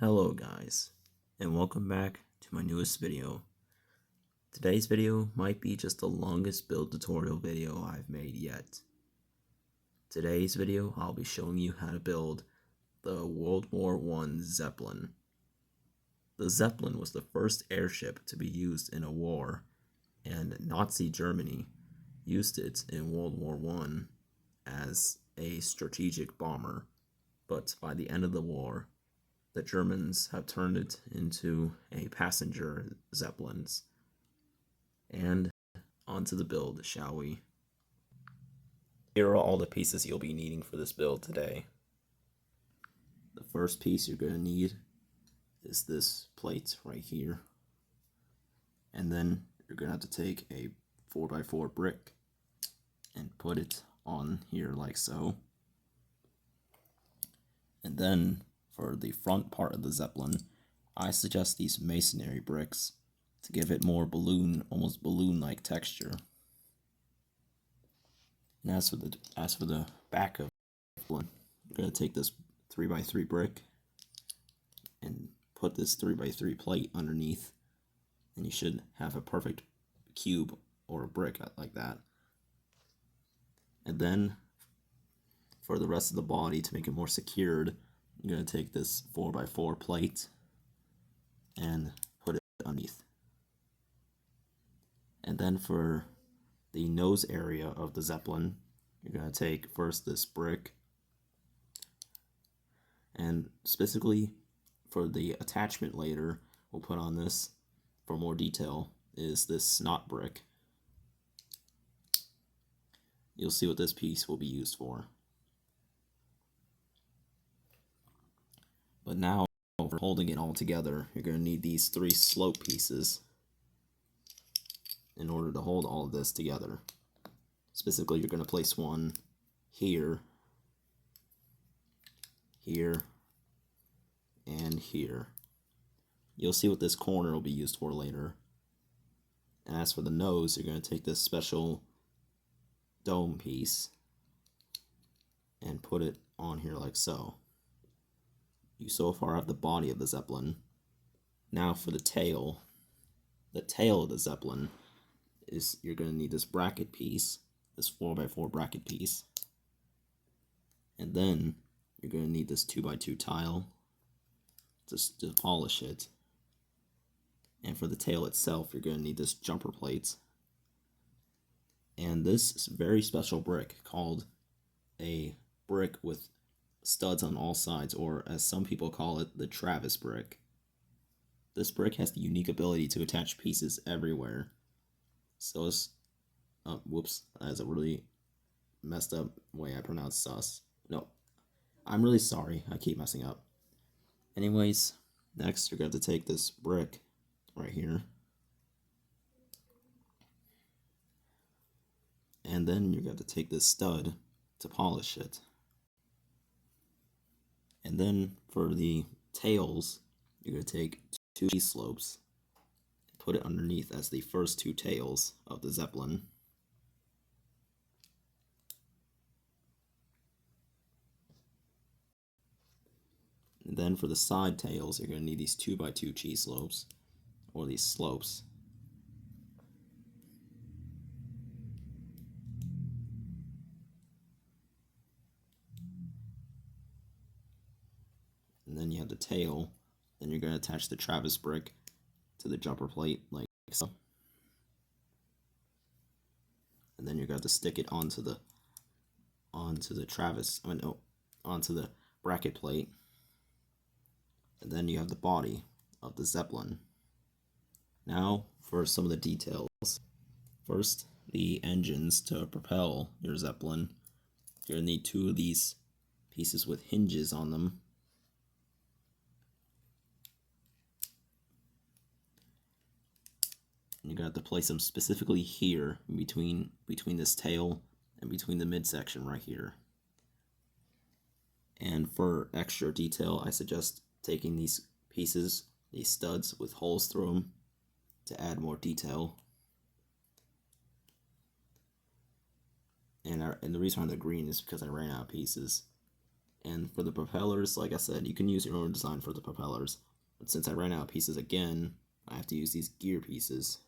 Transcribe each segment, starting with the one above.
Hello guys, and welcome back to my newest video. Today's video might be just the longest build tutorial video I've made yet. Today's video I'll be showing you how to build the WW1 Zeppelin. The Zeppelin was the first airship to be used in a war, and Nazi Germany used it in World War I as a strategic bomber, but by the end of the war, the Germans have turned it into a passenger Zeppelins. And onto the build, shall we? Here are all the pieces you'll be needing for this build today. The first piece you're going to need is this plate right here. And then you're going to have to take a 4x4 brick and put it on here like so. And then for the front part of the Zeppelin, I suggest these masonry bricks to give it more almost balloon-like texture. And as for the back of the Zeppelin, you're going to take this 3x3 brick and put this 3x3 plate underneath, and you should have a perfect cube or a brick like that. And then for the rest of the body, to make it more secured, you're going to take this 4x4 plate and put it underneath. And then for the nose area of the Zeppelin, you're going to take first this brick, and specifically for the attachment later we'll put on this for more detail is this snot brick. You'll see what this piece will be used for. But now, for holding it all together, you're going to need these 3 slope pieces in order to hold all of this together. Specifically, you're going to place one here, here, and here. You'll see what this corner will be used for later. And as for the nose, you're going to take this special dome piece and put it on here like so. You so far have the body of the Zeppelin. Now for the tail of the Zeppelin is you're going to need this bracket piece, this 4x4 bracket piece, and then you're going to need this 2x2 tile to polish it. And for the tail itself, you're going to need this jumper plate and this very special brick called a brick with studs on all sides, or as some people call it, the Travis brick. This brick has the unique ability to attach pieces everywhere. So it's, whoops, that's a really messed up way I pronounce sus. No, I'm really sorry, I keep messing up. Anyways, next you're going to take this brick right here, and then you're going to take this stud to polish it. And then for the tails, you're going to take 2 slopes and put it underneath as the first 2 tails of the Zeppelin. And then for the side tails, you're going to need these 2x2 cheese slopes, or these slopes. And then you have the tail. Then you're going to attach the Travis brick to the jumper plate like so. And then you're going to stick it onto the onto the bracket plate. And then you have the body of the Zeppelin. Now for some of the details. First, the engines to propel your Zeppelin. You're going to need 2 of these pieces with hinges on them. You're going to have to place them specifically here in between this tail and between the midsection right here. And for extra detail, I suggest taking these pieces, these studs with holes through them, to add more detail. And the reason why they're green is because I ran out of pieces. And for the propellers, like I said, you can use your own design for the propellers. But since I ran out of pieces again, I have to use these gear pieces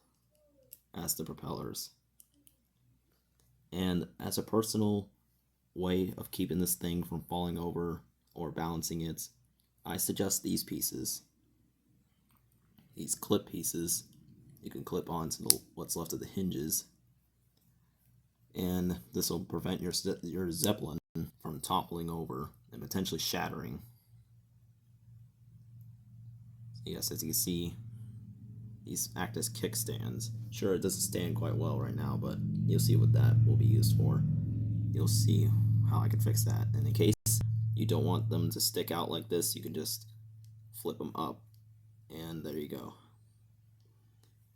as the propellers. And as a personal way of keeping this thing from falling over or balancing it, I suggest these pieces. These clip pieces you can clip onto what's left of the hinges. And this will prevent your Zeppelin from toppling over and potentially shattering. Yes, as you can see, these act as kickstands. Sure, it doesn't stand quite well right now, but you'll see what that will be used for. You'll see how I can fix that. And in case you don't want them to stick out like this, you can just flip them up, and there you go.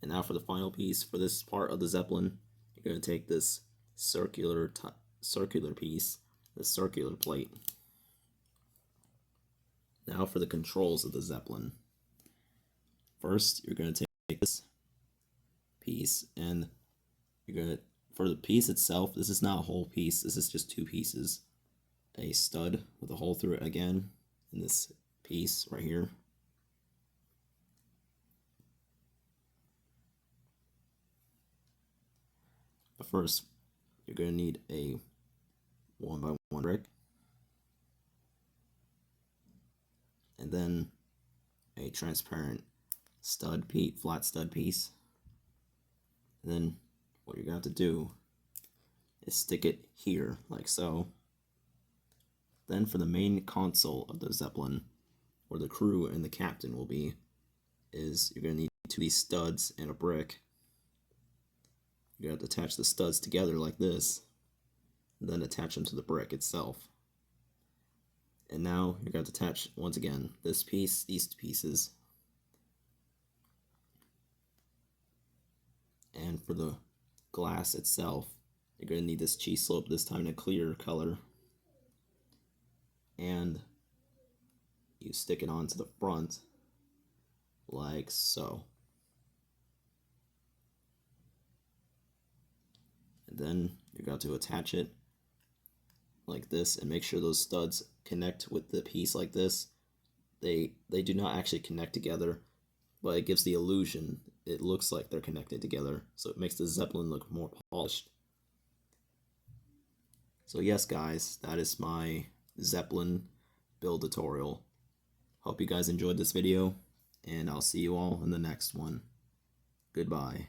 And now for the final piece, for this part of the Zeppelin, you're going to take this circular piece, this circular plate. Now for the controls of the Zeppelin. First, you're going to take this piece, and you're going to, for the piece itself, this is not a whole piece, this is just two pieces. A stud with a hole through it again, in this piece right here. But first, you're going to need a 1x1 brick, and then a transparent flat stud piece. And then what you're going to have to do is stick it here, like so. Then for the main console of the Zeppelin, where the crew and the captain will be, is you're going to need two of these studs and a brick. You're going to have to attach the studs together like this, and then attach them to the brick itself. And now you're going to attach, once again, this piece, these pieces. And for the glass itself, you're going to need this cheese slope, this time in a clear color. And you stick it onto the front, like so. And then you're going to attach it like this, and make sure those studs connect with the piece like this. They do not actually connect together, but it gives the illusion. It looks like they're connected together, so it makes the Zeppelin look more polished. So yes, guys, that is my Zeppelin build tutorial. Hope you guys enjoyed this video, and I'll see you all in the next one. Goodbye.